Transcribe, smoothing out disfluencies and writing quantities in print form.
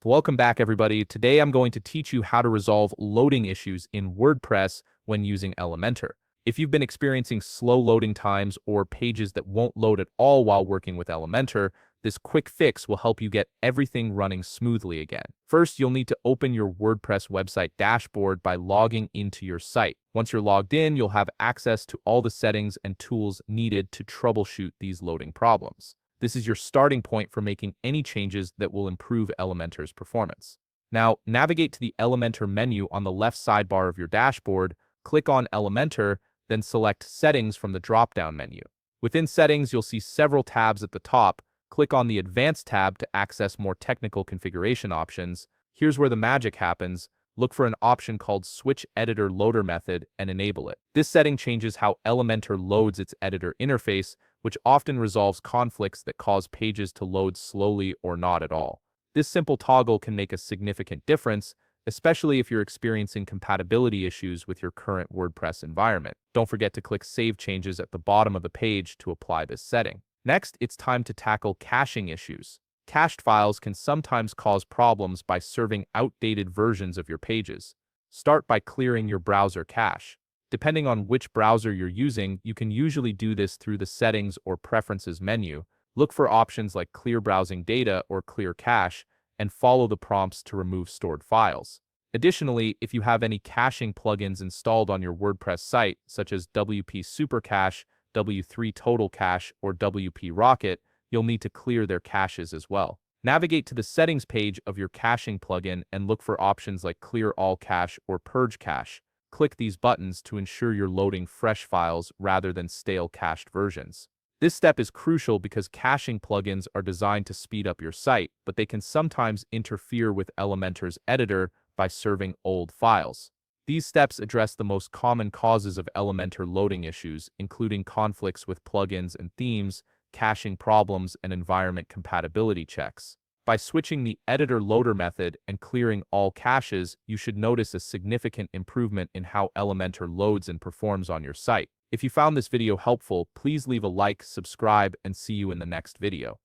Welcome back, everybody. Today I'm going to teach you how to resolve loading issues in WordPress when using Elementor. If you've been experiencing slow loading times or pages that won't load at all while working with Elementor, this quick fix will help you get everything running smoothly again. First, you'll need to open your WordPress website dashboard by logging into your site. Once you're logged in, you'll have access to all the settings and tools needed to troubleshoot these loading problems. This is your starting point for making any changes that will improve Elementor's performance. Now, navigate to the Elementor menu on the left sidebar of your dashboard, click on Elementor, then select Settings from the drop-down menu. Within Settings, you'll see several tabs at the top. Click on the Advanced tab to access more technical configuration options. Here's where the magic happens. Look for an option called Switch Editor Loader Method and enable it. This setting changes how Elementor loads its editor interface, which often resolves conflicts that cause pages to load slowly or not at all. This simple toggle can make a significant difference, especially if you're experiencing compatibility issues with your current WordPress environment. Don't forget to click Save Changes at the bottom of the page to apply this setting. Next, it's time to tackle caching issues. Cached files can sometimes cause problems by serving outdated versions of your pages. Start by clearing your browser cache. Depending on which browser you're using, you can usually do this through the Settings or Preferences menu. Look for options like Clear Browsing Data or Clear Cache, and follow the prompts to remove stored files. Additionally, if you have any caching plugins installed on your WordPress site, such as WP Super Cache, W3 Total Cache, or WP Rocket, you'll need to clear their caches as well. Navigate to the Settings page of your caching plugin and look for options like Clear All Cache or Purge Cache. Click these buttons to ensure you're loading fresh files rather than stale cached versions. This step is crucial because caching plugins are designed to speed up your site, but they can sometimes interfere with Elementor's editor by serving old files. These steps address the most common causes of Elementor loading issues, including conflicts with plugins and themes, caching problems, and environment compatibility checks. By switching the editor loader method and clearing all caches, you should notice a significant improvement in how Elementor loads and performs on your site. If you found this video helpful, please leave a like, subscribe, and see you in the next video.